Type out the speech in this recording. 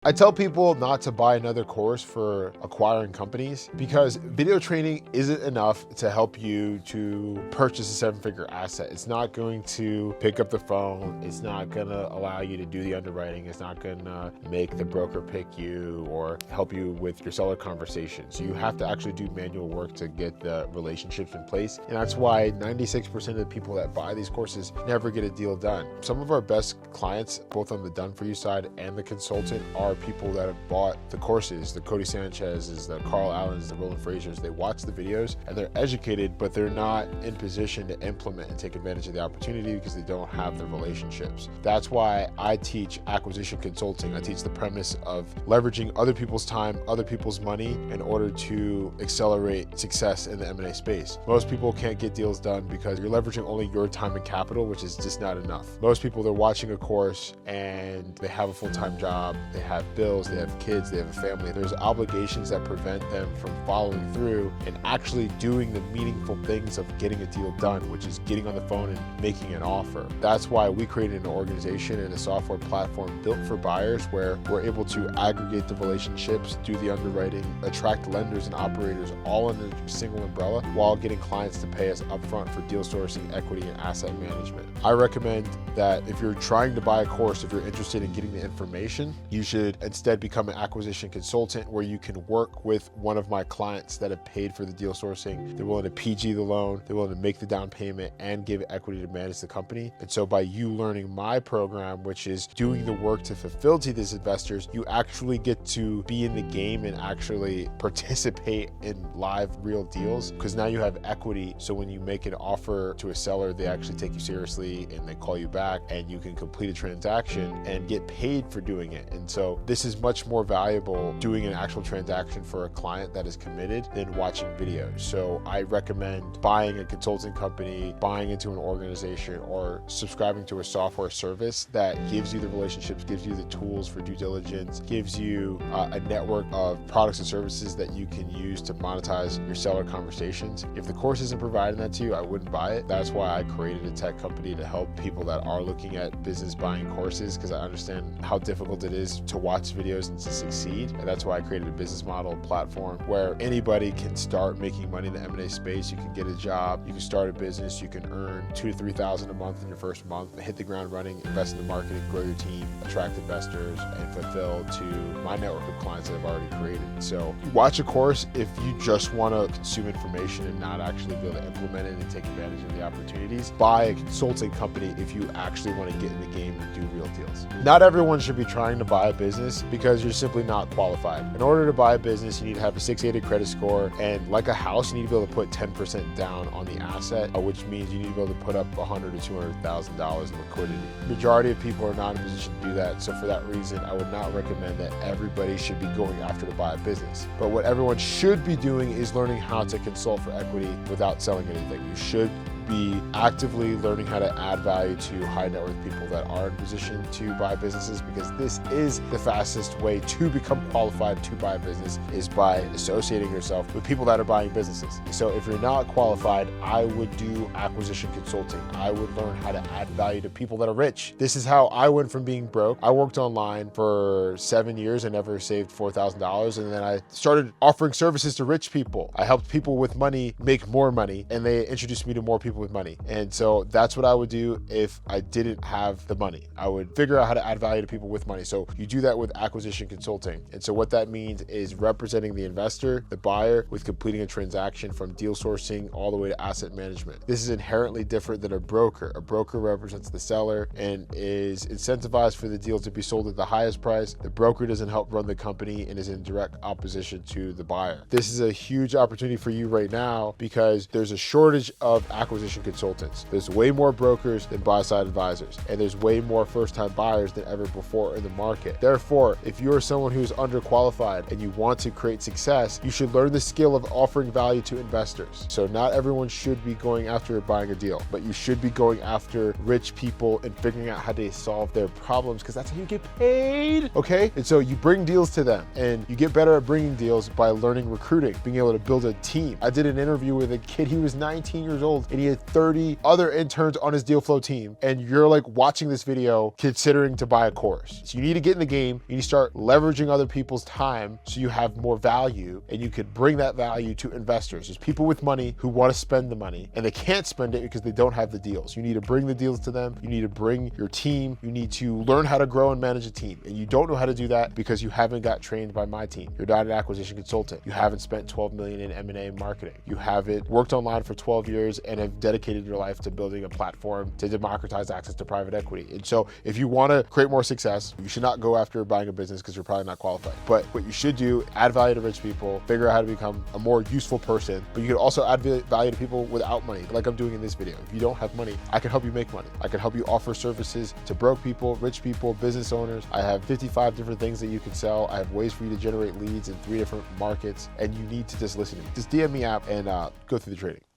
I tell people not to buy another course for acquiring companies because video training isn't enough to help you to purchase a seven-figure asset. It's not going to pick up the phone. It's not gonna allow you to do the underwriting. It's not gonna make the broker pick you or help you with your seller conversations. You have to actually do manual work to get the relationships in place. And that's why 96% of the people that buy these courses never get a deal done. Some of our best clients, both on the done for you side and the consultant, are people that have bought the courses, the Cody Sanchez's, the Carl Allens, the Roland Frasers. They watch the videos and they're educated, but they're not in position to implement and take advantage of the opportunity because they don't have the relationships. That's why I teach acquisition consulting. I teach the premise of leveraging other people's time, other people's money in order to accelerate success in the M&A space. Most people can't get deals done because you're leveraging only your time and capital, which is just not enough. Most people, they're watching a course and they have a full-time job, they have bills, they have kids, they have a family. There's obligations that prevent them from following through and actually doing the meaningful things of getting a deal done, which is getting on the phone and making an offer. That's why we created an organization and a software platform built for buyers where we're able to aggregate the relationships, do the underwriting, attract lenders and operators all under a single umbrella while getting clients to pay us upfront for deal sourcing, equity, and asset management. I recommend that if you're trying to buy a course, if you're interested in getting the information, you should instead become an acquisition consultant where you can work with one of my clients that have paid for the deal sourcing. They're willing to PG the loan, they're willing to make the down payment and give equity to manage the company. And so by you learning my program, which is doing the work to fulfill to these investors, you actually get to be in the game and actually participate in live real deals because now you have equity. So when you make an offer to a seller, they actually take you seriously and they call you back and you can complete a transaction and get paid for doing it. And so this is much more valuable doing an actual transaction for a client that is committed than watching videos. So I recommend buying a consulting company, buying into an organization, or subscribing to a software service that gives you the relationships, gives you the tools for due diligence, gives you a network of products and services that you can use to monetize your seller conversations. If the course isn't providing that to you, I wouldn't buy it. That's why I created a tech company to help people that are looking at business buying courses because I understand how difficult it is to watch videos and to succeed. And that's why I created a business model platform where anybody can start making money in the M&A space. You can get a job, you can start a business, you can earn $2,000 to $3,000 a month in your first month, hit the ground running, invest in the marketing, grow your team, attract investors, and fulfill to my network of clients that I've already created. So watch a course if you just want to consume information and not actually be able to implement it and take advantage of the opportunities. Buy a consulting company if you actually want to get in the game and do real deals. Not everyone should be trying to buy a business because you're simply not qualified. In order to buy a business, you need to have a 680 credit score, and like a house, you need to be able to put 10% down on the asset, which means you need to be able to put up $100,000 to $200,000 in liquidity. Majority of people are not in a position to do that, so for that reason, I would not recommend that everybody should be going after to buy a business. But what everyone should be doing is learning how to consult for equity without selling anything. You should be actively learning how to add value to high net worth people that are in position to buy businesses because this is the fastest way to become qualified to buy a business is by associating yourself with people that are buying businesses. So if you're not qualified, I would do acquisition consulting. I would learn how to add value to people that are rich. This is how I went from being broke. I worked online for 7 years and never saved $4,000. And then I started offering services to rich people. I helped people with money make more money and they introduced me to more people with money. And so that's what I would do if I didn't have the money. I would figure out how to add value to people with money. So you do that with acquisition consulting. And so what that means is representing the investor, the buyer, with completing a transaction from deal sourcing all the way to asset management. This is inherently different than a broker. A broker represents the seller and is incentivized for the deal to be sold at the highest price. The broker doesn't help run the company and is in direct opposition to the buyer. This is a huge opportunity for you right now because there's a shortage of acquisition consultants. There's way more brokers than buy-side advisors, and there's way more first-time buyers than ever before in the market. Therefore, if you're someone who's underqualified and you want to create success, you should learn the skill of offering value to investors. So not everyone should be going after buying a deal, but you should be going after rich people and figuring out how to solve their problems because that's how you get paid, okay? And so you bring deals to them, and you get better at bringing deals by learning recruiting, being able to build a team. I did an interview with a kid, he was 19 years old, and he had with 30 other interns on his deal flow team, and you're like watching this video considering to buy a course. So you need to get in the game. You need to start leveraging other people's time so you have more value, and you could bring that value to investors. There's people with money who want to spend the money and they can't spend it because they don't have the deals. You need to bring the deals to them. You need to bring your team. You need to learn how to grow and manage a team. And you don't know how to do that because you haven't got trained by my team. You're not an acquisition consultant. You haven't spent 12 million in M&A and marketing. You haven't worked online for 12 years and have dedicated your life to building a platform to democratize access to private equity. And so if you want to create more success, you should not go after buying a business because you're probably not qualified. But what you should do, add value to rich people, figure out how to become a more useful person. But you can also add value to people without money, like I'm doing in this video. If you don't have money, I can help you make money. I can help you offer services to broke people, rich people, business owners. I have 55 different things that you can sell. I have ways for you to generate leads in 3 different markets, and you need to just listen to me. Just DM me app and go through the training.